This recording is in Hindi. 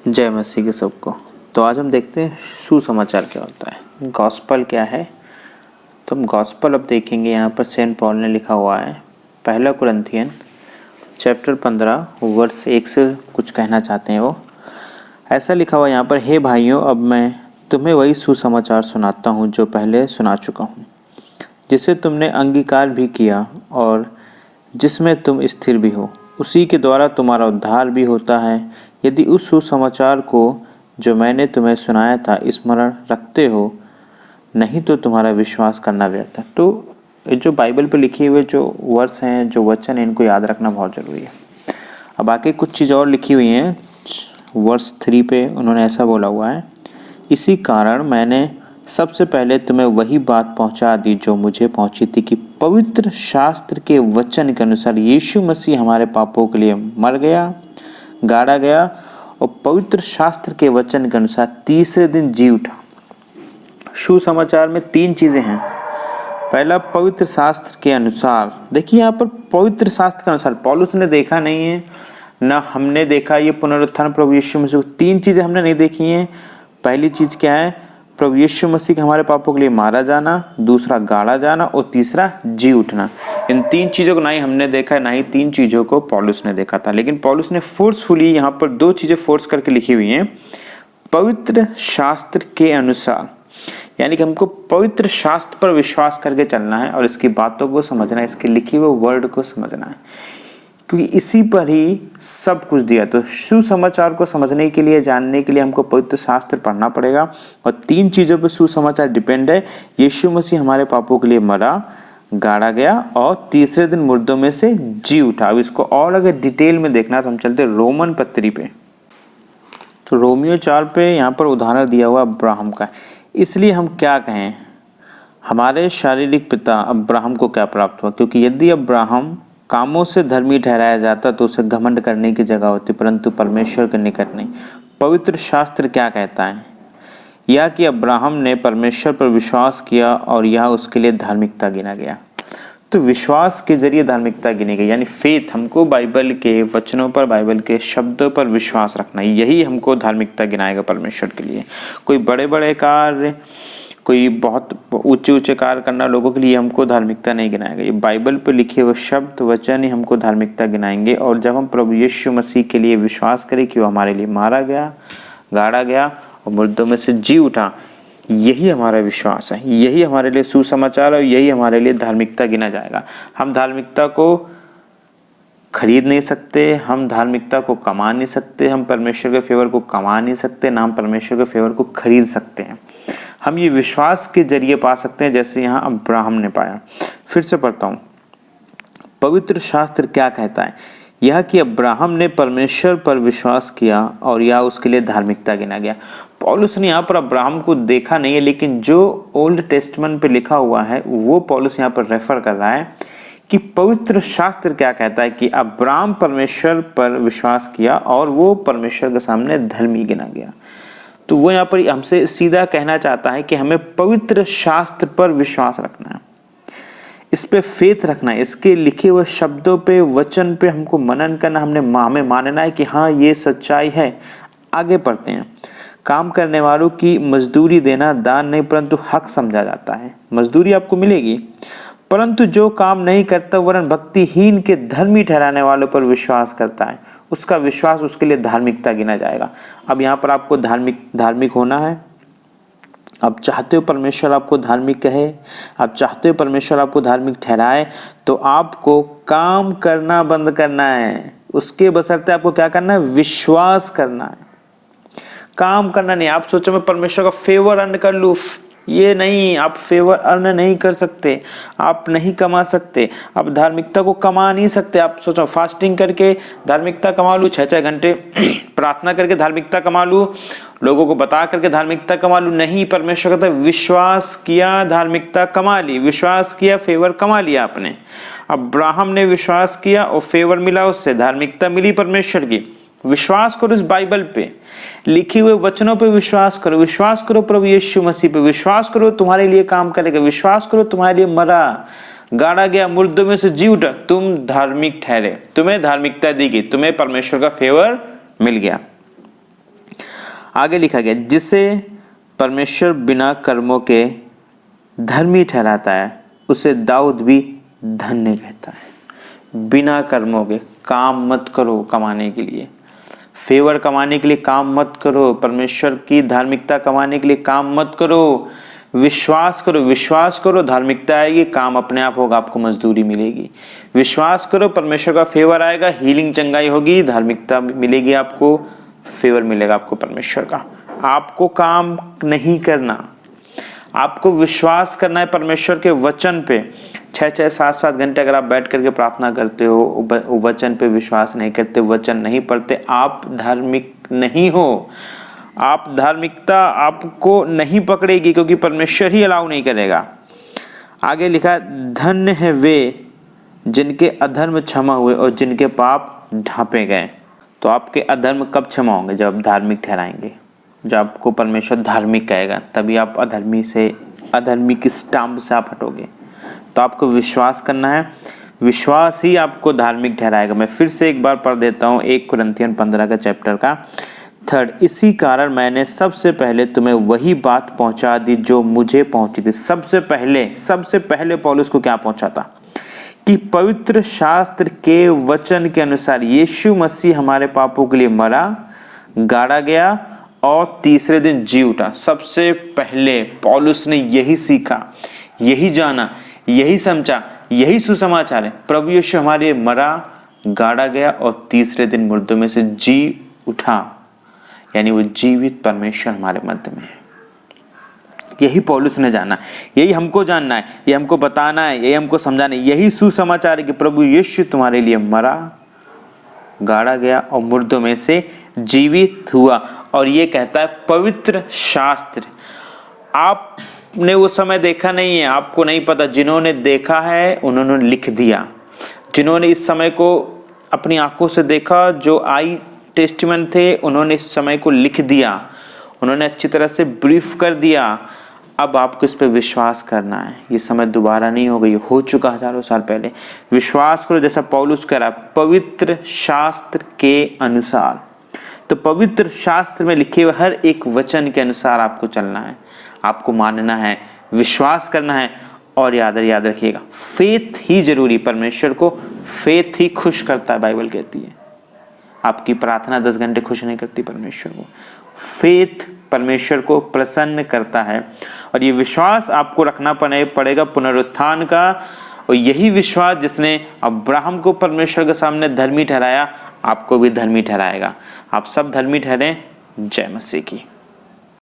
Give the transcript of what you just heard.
जय मसीह के सबको। तो आज हम देखते हैं सुसमाचार क्या होता है, गॉस्पल क्या है। तो हम गॉस्पल अब देखेंगे। यहाँ पर सेंट पॉल ने लिखा हुआ है, पहला कुरिन्थियन चैप्टर 15 वर्स 1 से कुछ कहना चाहते हैं वो। ऐसा लिखा हुआ यहाँ पर, हे भाइयों, अब मैं तुम्हें वही सुसमाचार सुनाता हूँ जो पहले सुना चुका हूँ, जिसे तुमने अंगीकार भी किया और जिसमें तुम स्थिर भी हो। उसी के द्वारा तुम्हारा उद्धार भी होता है, यदि उस सुसमाचार को जो मैंने तुम्हें सुनाया था स्मरण रखते हो, नहीं तो तुम्हारा विश्वास करना व्यर्थ है। तो ये जो बाइबल पे लिखे हुए जो वर्स हैं, जो वचन हैं, इनको याद रखना बहुत ज़रूरी है। अब आके कुछ चीज़ और लिखी हुई हैं। वर्स 3 पे उन्होंने ऐसा बोला हुआ है, इसी कारण मैंने सबसे पहले तुम्हें वही बात पहुंचा दी जो मुझे पहुंची थी, कि पवित्र शास्त्र के वचन के अनुसार यीशु मसीह हमारे पापों के लिए मर गया, गाड़ा गया और पवित्र शास्त्र के वचन के अनुसार तीसरे दिन जी उठा। सुसमाचार में 3 चीजें हैं। पहला, पवित्र शास्त्र के अनुसार। देखिए यहाँ पर पवित्र शास्त्र के अनुसार, पौलुस ने देखा नहीं है, ना हमने देखा ये पुनरुत्थान प्रभु यीशु मसीह। 3 चीजें हमने नहीं देखी हैं। पहली चीज क्या है? प्रभु यीशु मसीह के हमारे पापों के लिए मारा जाना, दूसरा गाड़ा जाना और तीसरा जी उठना। इन 3 चीजों को ना ही हमने देखा है, ना ही 3 चीजों को पौलुस ने देखा था। लेकिन पौलुस ने फोर्सफुली यहाँ पर 2 चीजें फोर्स करके लिखी हुई हैं, पवित्र शास्त्र के अनुसार। यानी कि हमको पवित्र शास्त्र पर विश्वास करके चलना है और इसकी बातों को समझना है, इसके लिखे हुए वर्ड को समझना है, क्योंकि इसी पर ही सब कुछ दिया। तो सुसमाचार को समझने के लिए, जानने के लिए हमको पवित्र शास्त्र पढ़ना पड़ेगा। और 3 चीजों पर सुसमाचार डिपेंड है। यीशु मसीह हमारे पापों के लिए मरा, गाड़ा गया और तीसरे दिन मुर्दों में से जी उठा। अब इसको और अगर डिटेल में देखना तो हम चलते रोमन पत्री पे। तो रोमियो 4 पे यहाँ पर उदाहरण दिया हुआ अब्राहम का। इसलिए हम क्या कहें, हमारे शारीरिक पिता अब्राहम को क्या प्राप्त हुआ? क्योंकि यदि अब्राहम कामों से धर्मी ठहराया जाता तो उसे घमंड करने की जगह होती, परंतु परमेश्वर के निकट नहीं। पवित्र शास्त्र क्या कहता है? यह कि अब्राहम ने परमेश्वर पर विश्वास किया और यह उसके लिए धार्मिकता गिना गया। तो विश्वास के जरिए धार्मिकता गिनी गई, यानी फेथ। हमको बाइबल के वचनों पर, बाइबल के शब्दों पर विश्वास रखना, यही हमको धार्मिकता गिनाएगा परमेश्वर के लिए। कोई बड़े बड़े कार्य, कोई बहुत ऊंचे ऊंचे कार्य करना लोगों के लिए हमको धार्मिकता नहीं गिनाएगा। ये बाइबल पर लिखे हुए शब्द वचन ही हमको धार्मिकता गिनाएंगे। और जब हम प्रभु यीशु मसीह के लिए विश्वास करें कि वो हमारे लिए मारा गया, गाड़ा गया और मुर्दों में से जी उठा, यही हमारा विश्वास है, यही हमारे लिए सुसमाचार है, यही हमारे लिए धार्मिकता गिना जाएगा। हम धार्मिकता को खरीद नहीं सकते, हम धार्मिकता को कमा नहीं सकते, हम परमेश्वर के फेवर को कमा नहीं सकते, ना हम परमेश्वर के फेवर को खरीद सकते हैं। हम ये विश्वास के जरिए पा सकते हैं, जैसे यहाँ अब्राहम ने पाया। फिर से पढ़ता हूँ, पवित्र शास्त्र क्या कहता है? यह कि अब्राहम ने परमेश्वर पर विश्वास किया और यह उसके लिए धार्मिकता गिना गया। पौलुस ने यहाँ पर अब्राहम को देखा नहीं है, लेकिन जो ओल्ड टेस्टमेंट पे लिखा हुआ है वो पौलुस यहाँ पर रेफर कर रहा है कि पवित्र शास्त्र क्या कहता है, कि अब्राहम परमेश्वर पर विश्वास किया और वो परमेश्वर के सामने धर्मी गिना गया। तो वो यहाँ पर हमसे सीधा कहना चाहता है कि हमें पवित्र शास्त्र पर विश्वास रखना है, इस पे फेथ रखना है, इसके लिखे हुए शब्दों पे, वचन पे हमको मनन करना, हमें मानना है कि हाँ ये सच्चाई है। आगे पढ़ते हैं, काम करने वालों की मजदूरी देना दान नहीं परंतु हक समझा जाता है। मजदूरी आपको मिलेगी, परंतु जो काम नहीं करता वरन भक्तिहीन के धर्मी ठहराने वालों पर विश्वास करता है, उसका विश्वास उसके लिए धार्मिकता गिना जाएगा। अब यहाँ पर आपको धार्मिक होना है। आप चाहते हो परमेश्वर आपको धार्मिक कहे, आप चाहते हो परमेश्वर आपको धार्मिक ठहराए, तो आपको काम करना बंद करना है। उसके बशर्ते आपको क्या करना है? विश्वास करना है, काम करना नहीं। आप सोचो मैं परमेश्वर का फेवर अर्न कर लूं, ये नहीं। आप फेवर अर्न नहीं कर सकते, आप नहीं कमा सकते, आप धार्मिकता को कमा नहीं सकते। आप सोचो फास्टिंग करके धार्मिकता कमा लूं, 6-6 घंटे प्रार्थना करके धार्मिकता कमा लूं, लोगों को बता करके धार्मिकता कमा लूं, नहीं। परमेश्वर कहता है विश्वास किया धार्मिकता कमा ली, विश्वास किया फेवर कमा लिया आपने। अब्राहम ने विश्वास किया और फेवर मिला, उससे धार्मिकता मिली परमेश्वर की। विश्वास करो इस बाइबल पे, लिखे हुए वचनों पे विश्वास करो, विश्वास करो प्रभु यीशु मसीह पे, विश्वास करो तुम्हारे लिए काम करेगा, विश्वास करो तुम्हारे लिए मरा, गाड़ा गया, मुर्दों में से जी उठा, तुम धार्मिक ठहरे, तुम्हें धार्मिकता दी गई, तुम्हें परमेश्वर का फेवर मिल गया। आगे लिखा गया, जिसे परमेश्वर बिना कर्मों के धर्मी ठहराता है उसे दाऊद भी धन्य कहता है। बिना कर्मों के, काम मत करो कमाने के लिए, फेवर कमाने के लिए काम मत करो, परमेश्वर की धार्मिकता कमाने के लिए काम मत करो, विश्वास करो, विश्वास करो, धार्मिकता आएगी, काम अपने आप होगा, आपको मजदूरी मिलेगी। विश्वास करो, परमेश्वर का फेवर आएगा, हीलिंग चंगाई होगी, धार्मिकता मिलेगी, आपको फेवर मिलेगा आपको परमेश्वर का। आपको काम नहीं करना, आपको विश्वास करना है परमेश्वर के वचन पे। 6-6, 7-7 घंटे अगर आप बैठ करके प्रार्थना करते हो, वचन पे विश्वास नहीं करते, वचन नहीं पढ़ते, आप धार्मिक नहीं हो। आप धार्मिकता आपको नहीं पकड़ेगी, क्योंकि परमेश्वर ही अलाउ नहीं करेगा। आगे लिखा, धन्य है वे जिनके अधर्म क्षमा हुए और जिनके पाप ढांपे गए। तो आपके अधर्म कब क्षमा होंगे? जब आप धार्मिक ठहराएंगे, जब आपको परमेश्वर धार्मिक कहेगा, तभी आप अधर्मी की स्टाम्प से आप हटोगे। तो आपको विश्वास करना है, विश्वास ही आपको धार्मिक ठहराएगा। मैं फिर से एक बार पढ़ देता हूँ 1 कुरिन्थियन 15 का चैप्टर का 3। इसी कारण मैंने सबसे पहले तुम्हें वही बात पहुंचा दी जो मुझे पहुंची थी। सबसे पहले पौलुस को क्या पहुंचा था? कि पवित्र शास्त्र के वचन के अनुसार यीशु मसीह हमारे पापों के लिए मरा, गाड़ा गया और तीसरे दिन जी उठा। सबसे पहले पौलुस ने यही सीखा, यही जाना, यही समझा, यही सुसमाचार है। प्रभु यीशु हमारे लिए मरा, गाड़ा गया और तीसरे दिन मुर्दों में से जी उठा, यानी वो जीवित परमेश्वर हमारे मध्य में है। यही पौलुस ने जाना, यही हमको जानना है, यही हमको बताना है, यही हमको समझाना है। यही सुसमाचार है कि प्रभु यीशु तुम्हारे लिए मरा, गाड़ा गया और मुर्दों में से जीवित हुआ। और ये कहता है पवित्र शास्त्र। आपने वो समय देखा नहीं है, आपको नहीं पता। जिन्होंने देखा है उन्होंने लिख दिया। जिन्होंने इस समय को अपनी आंखों से देखा, जो आई टेस्टिमनी थे, उन्होंने इस समय को लिख दिया, उन्होंने अच्छी तरह से ब्रीफ कर दिया। अब आपको इस पर विश्वास करना है। ये समय दोबारा नहीं होगा, ये हो चुका हजारों साल पहले। विश्वास करो, जैसा पौलुस कह रहा है, पवित्र शास्त्र के अनुसार। तो पवित्र शास्त्र में लिखे हुए हर एक वचन के अनुसार आपको चलना है, आपको मानना है, विश्वास करना है। और याद रखिएगा, फेथ ही जरूरी। परमेश्वर को फेथ ही खुश करता है, बाइबल कहती है। आपकी प्रार्थना 10 घंटे खुश नहीं करती परमेश्वर को, फेथ परमेश्वर को प्रसन्न करता है। और ये विश्वास आपको रखना पड़ेगा पुनरुत्थान का। और यही विश्वास जिसने अब्राहम को परमेश्वर के सामने धर्मी ठहराया, आपको भी धर्मी ठहराएगा। आप सब धर्मी ठहरें। जय मसीह की।